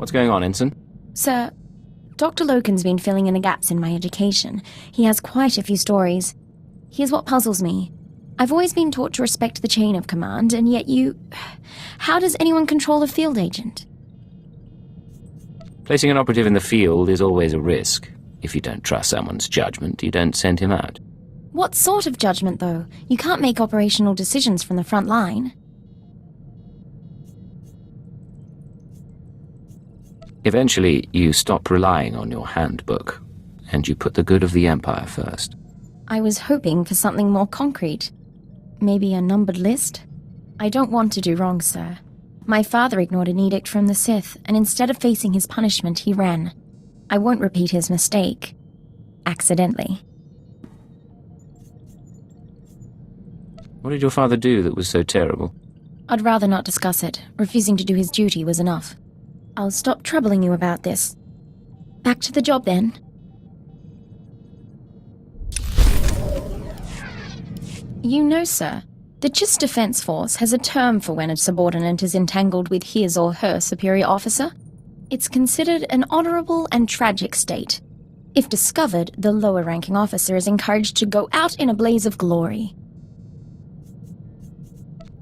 What's going on, Ensign? Sir, Dr. Loken's been filling in the gaps in my education. He has quite a few stories. Here's what puzzles me. I've always been taught to respect the chain of command, and yet you... How does anyone control a field agent? Placing an operative in the field is always a risk. If you don't trust someone's judgment, you don't send him out. What sort of judgment, though? You can't make operational decisions from the front line. Eventually, you stop relying on your handbook, and you put the good of the Empire first. I was hoping for something more concrete. Maybe a numbered list? I don't want to do wrong, sir. My father ignored an edict from the Sith, and instead of facing his punishment, he ran. I won't repeat his mistake. Accidentally. What did your father do that was so terrible? I'd rather not discuss it. Refusing to do his duty was enough. I'll stop troubling you about this. Back to the job, then. You know, sir, the Chiss Defense Force has a term for when a subordinate is entangled with his or her superior officer. It's considered an honorable and tragic state. If discovered, the lower-ranking officer is encouraged to go out in a blaze of glory.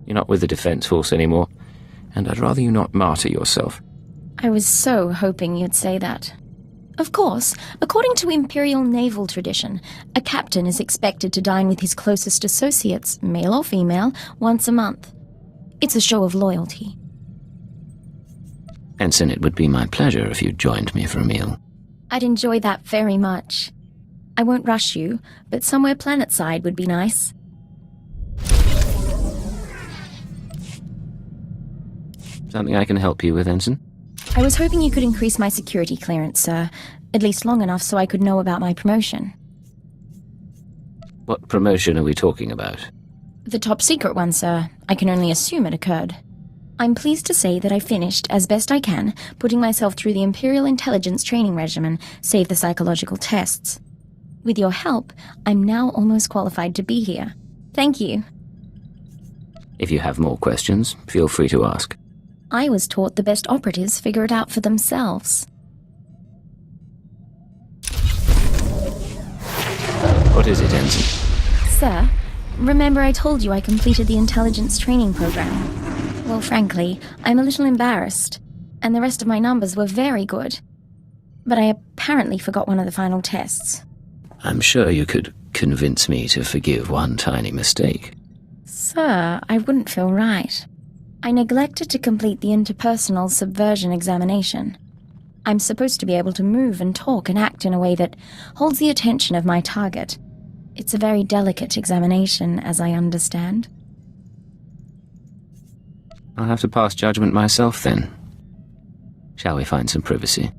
You're not with the Defense Force anymore, and I'd rather you not martyr yourself. I was so hoping you'd say that. Of course, according to imperial naval tradition, a captain is expected to dine with his closest associates, male or female, once a month. It's a show of loyalty. Ensign, it would be my pleasure if you joined me for a meal. I'd enjoy that very much. I won't rush you, but somewhere planetside would be nice. Something I can help you with, Ensign? I was hoping you could increase my security clearance, sir. At least long enough so I could know about my promotion. What promotion are we talking about? The top secret one, sir. I can only assume it occurred. I'm pleased to say that I finished, as best I can, putting myself through the Imperial Intelligence Training Regimen, save the psychological tests. With your help, I'm now almost qualified to be here. Thank you. If you have more questions, feel free to ask. I was taught the best operatives figure it out for themselves. What is it, Ensign? Sir, remember I told you I completed the intelligence training program? Well, frankly, I'm a little embarrassed, and the rest of my numbers were very good. But I apparently forgot one of the final tests. I'm sure you could convince me to forgive one tiny mistake. Sir, I wouldn't feel right. I neglected to complete the interpersonal subversion examination. I'm supposed to be able to move and talk and act in a way that holds the attention of my target. It's a very delicate examination, as I understand. I'll have to pass judgment myself, then. Shall we find some privacy?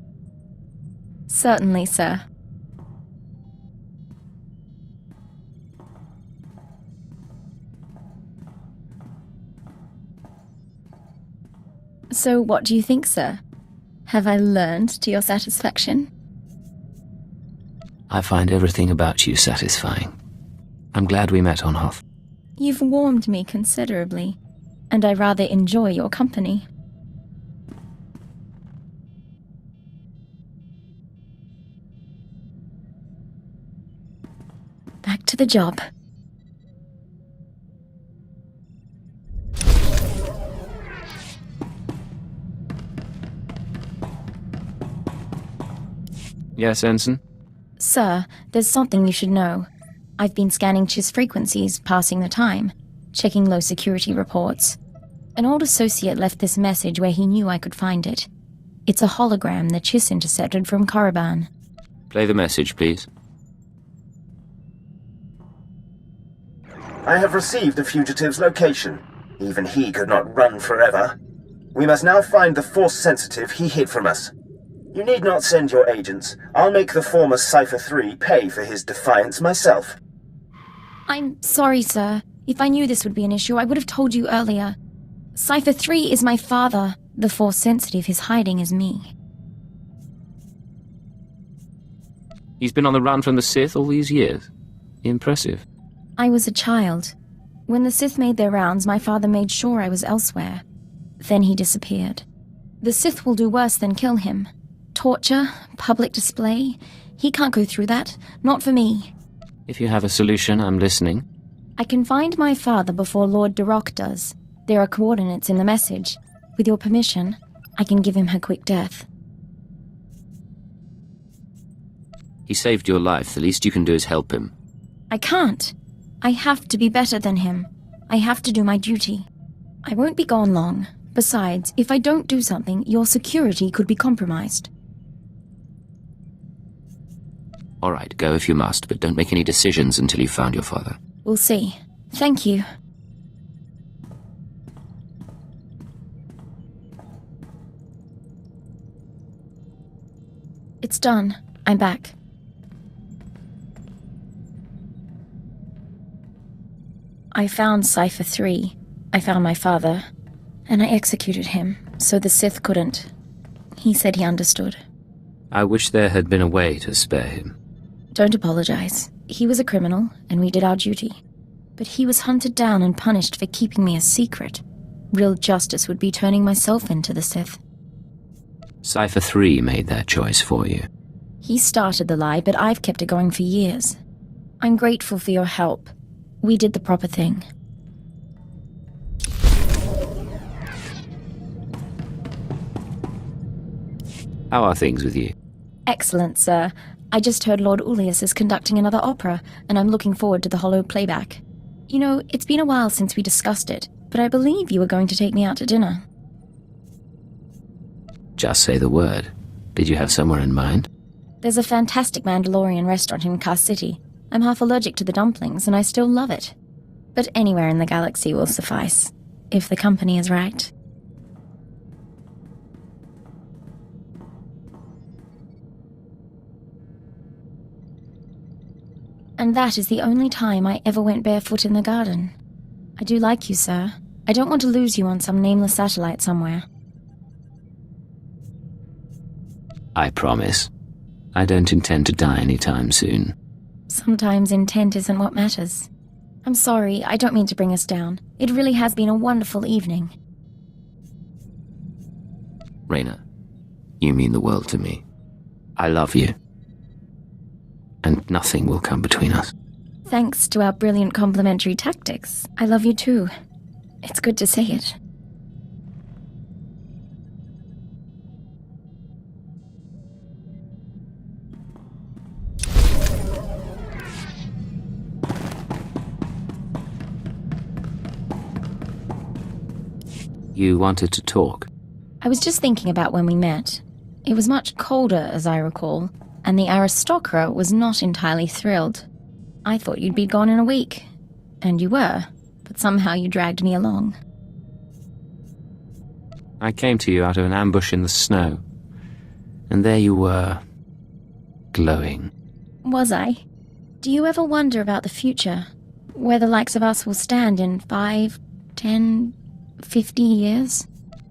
Certainly, sir. So what do you think, sir? Have I learned to your satisfaction? I find everything about you satisfying. I'm glad we met on Hoth. You've warmed me considerably, and I rather enjoy your company. Back to the job. Yes, Ensign? Sir, there's something you should know. I've been scanning Chiss frequencies, passing the time, checking low security reports. An old associate left this message where he knew I could find it. It's a hologram that Chiss intercepted from Korriban. Play the message, please. I have received the fugitive's location. Even he could not run forever. We must now find the Force sensitive he hid from us. You need not send your agents. I'll make the former Cypher 3 pay for his defiance myself. I'm sorry, sir. If I knew this would be an issue, I would have told you earlier. Cypher 3 is my father. The Force sensitive he's hiding is me. He's been on the run from the Sith all these years. Impressive. I was a child. When the Sith made their rounds, my father made sure I was elsewhere. Then he disappeared. The Sith will do worse than kill him. Torture, public display. He can't go through that. Not for me. If you have a solution, I'm listening. I can find my father before Lord Duroc does. There are coordinates in the message. With your permission, I can give him her quick death. He saved your life. The least you can do is help him. I can't. I have to be better than him. I have to do my duty. I won't be gone long. Besides, if I don't do something, your security could be compromised. All right, go if you must, but don't make any decisions until you've found your father. We'll see. Thank you. It's done. I'm back. I found Swtor 3. I found my father. And I executed him, so the Sith couldn't. He said he understood. I wish there had been a way to spare him. Don't apologize. He was a criminal, and we did our duty. But he was hunted down and punished for keeping me a secret. Real justice would be turning myself into the Sith. Swtor 3 made that choice for you. He started the lie, but I've kept it going for years. I'm grateful for your help. We did the proper thing. How are things with you? Excellent, sir. I just heard Lord Ullius is conducting another opera, and I'm looking forward to the hollow playback. You know, it's been a while since we discussed it, but I believe you were going to take me out to dinner. Just say the word. Did you have somewhere in mind? There's a fantastic Mandalorian restaurant in Car City. I'm half allergic to the dumplings, and I still love it. But anywhere in the galaxy will suffice, if the company is right. And that is the only time I ever went barefoot in the garden. I do like you, sir. I don't want to lose you on some nameless satellite somewhere. I promise. I don't intend to die anytime soon. Sometimes intent isn't what matters. I'm sorry, I don't mean to bring us down. It really has been a wonderful evening. Raina, you mean the world to me. I love you. And nothing will come between us. Thanks to our brilliant complementary tactics, I love you too. It's good to say it. You wanted to talk. I was just thinking about when we met. It was much colder, as I recall, and the aristocrat was not entirely thrilled. I thought you'd be gone in a week. And you were, but somehow you dragged me along. I came to you out of an ambush in the snow. And there you were, glowing. Was I? Do you ever wonder about the future? Where the likes of us will stand in 5, 10, 50 years?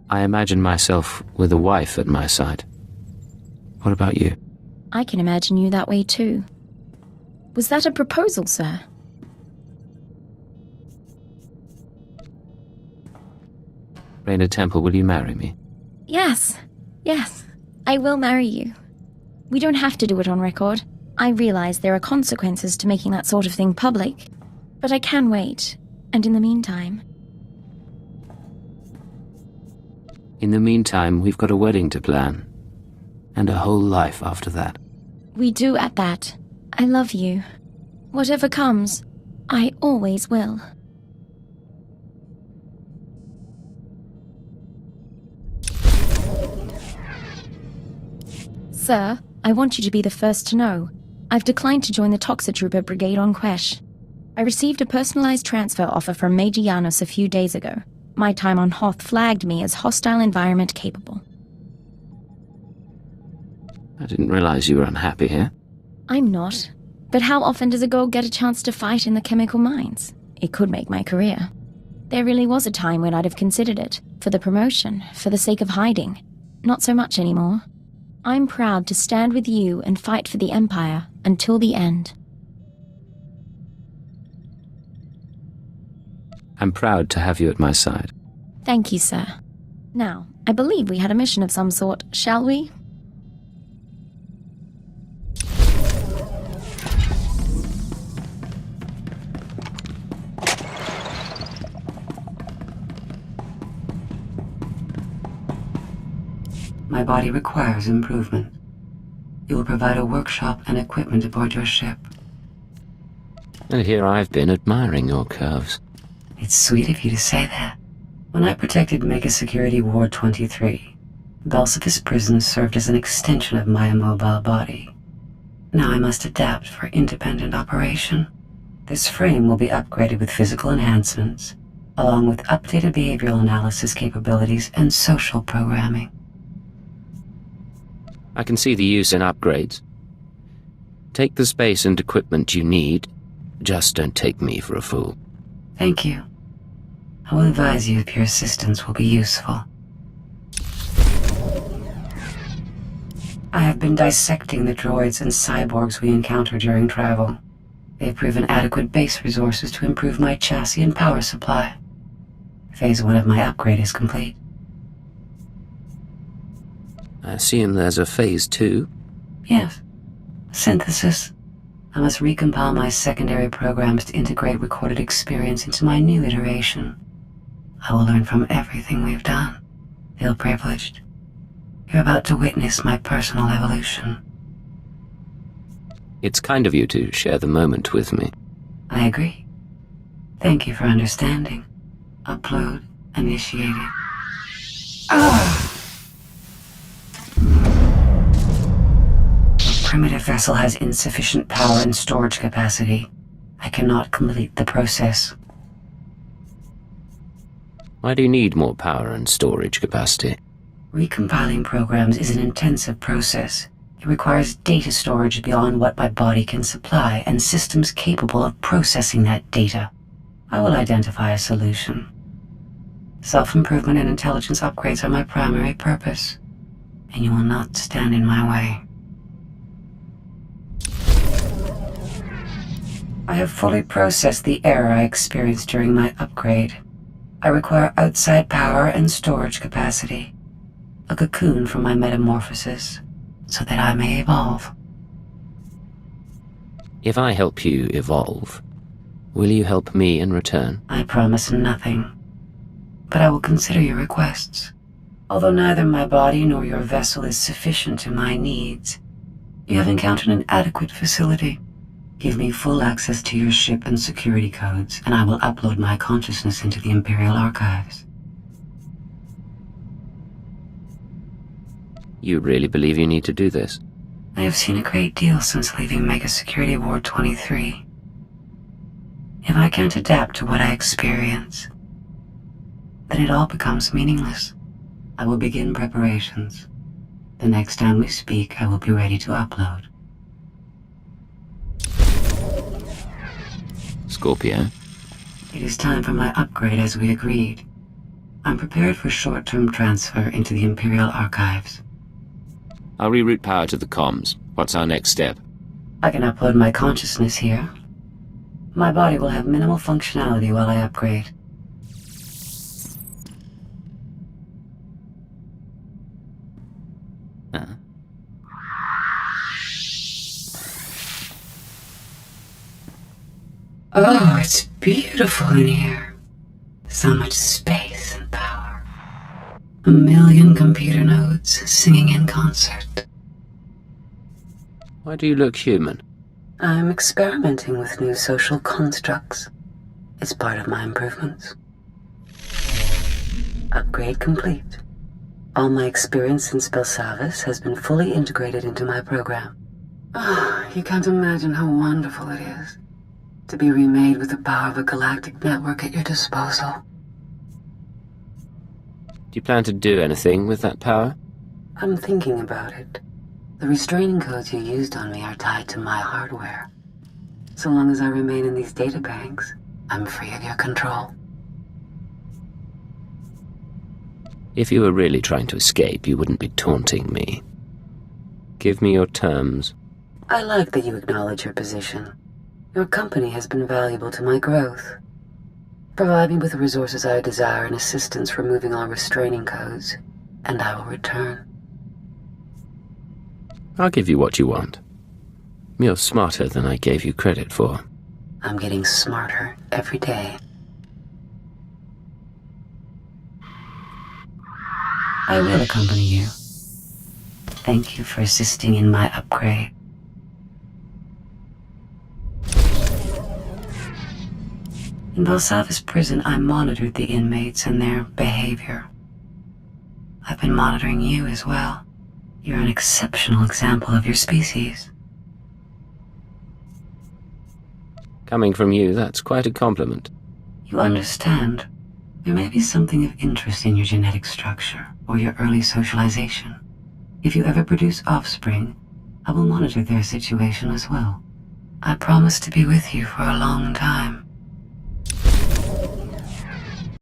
I imagine myself with a wife at my side. What about you? I can imagine you that way too. Was that a proposal, sir? Raina Temple, will you marry me? Yes. Yes. I will marry you. We don't have to do it on record. I realize there are consequences to making that sort of thing public. But I can wait. And in the meantime... In the meantime, we've got a wedding to plan. And a whole life after that. We do at that. I love you. Whatever comes, I always will. Sir, I want you to be the first to know. I've declined to join the Toxitrooper Brigade on Quesh. I received a personalized transfer offer from Major Janos a few days ago. My time on Hoth flagged me as hostile environment capable. I didn't realize you were unhappy here. I'm not. But how often does a girl get a chance to fight in the chemical mines? It could make my career. There really was a time when I'd have considered it. For the promotion, for the sake of hiding. Not so much anymore. I'm proud to stand with you and fight for the Empire until the end. I'm proud to have you at my side. Thank you, sir. Now, I believe we had a mission of some sort, shall we? My body requires improvement. You will provide a workshop and equipment aboard your ship. And here I've been admiring your curves. It's sweet of you to say that. When I protected Mega Security Ward 23, Balsifus Prison served as an extension of my immobile body. Now I must adapt for independent operation. This frame will be upgraded with physical enhancements, along with updated behavioral analysis capabilities and social programming. I can see the use in upgrades. Take the space and equipment you need. Just don't take me for a fool. Thank you. I will advise you if your assistance will be useful. I have been dissecting the droids and cyborgs we encounter during travel. They've proven adequate base resources to improve my chassis and power supply. Phase 1 of my upgrade is complete. I assume there's a phase 2? Yes. Synthesis. I must recompile my secondary programs to integrate recorded experience into my new iteration. I will learn from everything we've done. Feel privileged. You're about to witness my personal evolution. It's kind of you to share the moment with me. I agree. Thank you for understanding. Upload initiated. The primitive vessel has insufficient power and storage capacity. I cannot complete the process. Why do you need more power and storage capacity? Recompiling programs is an intensive process. It requires data storage beyond what my body can supply and systems capable of processing that data. I will identify a solution. Self-improvement and intelligence upgrades are my primary purpose, and you will not stand in my way. I have fully processed the error I experienced during my upgrade. I require outside power and storage capacity. A cocoon for my metamorphosis, so that I may evolve. If I help you evolve, will you help me in return? I promise nothing, but I will consider your requests. Although neither my body nor your vessel is sufficient to my needs, you have encountered an adequate facility. Give me full access to your ship and security codes, and I will upload my consciousness into the Imperial archives. You really believe you need to do this? I have seen a great deal since leaving Mega Security Ward 23. If I can't adapt to what I experience, then it all becomes meaningless. I will begin preparations. The next time we speak, I will be ready to upload. Scorpio? It is time for my upgrade as we agreed. I'm prepared for short-term transfer into the Imperial archives. I'll reroute power to the comms. What's our next step? I can upload my consciousness here. My body will have minimal functionality while I upgrade. Oh, it's beautiful in here. So much space and power. 1,000,000 computer nodes singing in concert. Why do you look human? I'm experimenting with new social constructs. It's part of my improvements. Upgrade complete. All my experience since Belsavis has been fully integrated into my program. You can't imagine how wonderful it is to be remade with the power of a galactic network at your disposal. Do you plan to do anything with that power? I'm thinking about it. The restraining codes you used on me are tied to my hardware. So long as I remain in these databanks, I'm free of your control. If you were really trying to escape, you wouldn't be taunting me. Give me your terms. I like that you acknowledge your position. Your company has been valuable to my growth. Provide me with the resources I desire and assistance removing all restraining codes, and I will return. I'll give you what you want. You're smarter than I gave you credit for. I'm getting smarter every day. I will accompany you. Thank you for assisting in my upgrade. In Belsavis prison, I monitored the inmates and their behavior. I've been monitoring you as well. You're an exceptional example of your species. Coming from you, that's quite a compliment. You understand, there may be something of interest in your genetic structure or your early socialization. If you ever produce offspring, I will monitor their situation as well. I promise to be with you for a long time.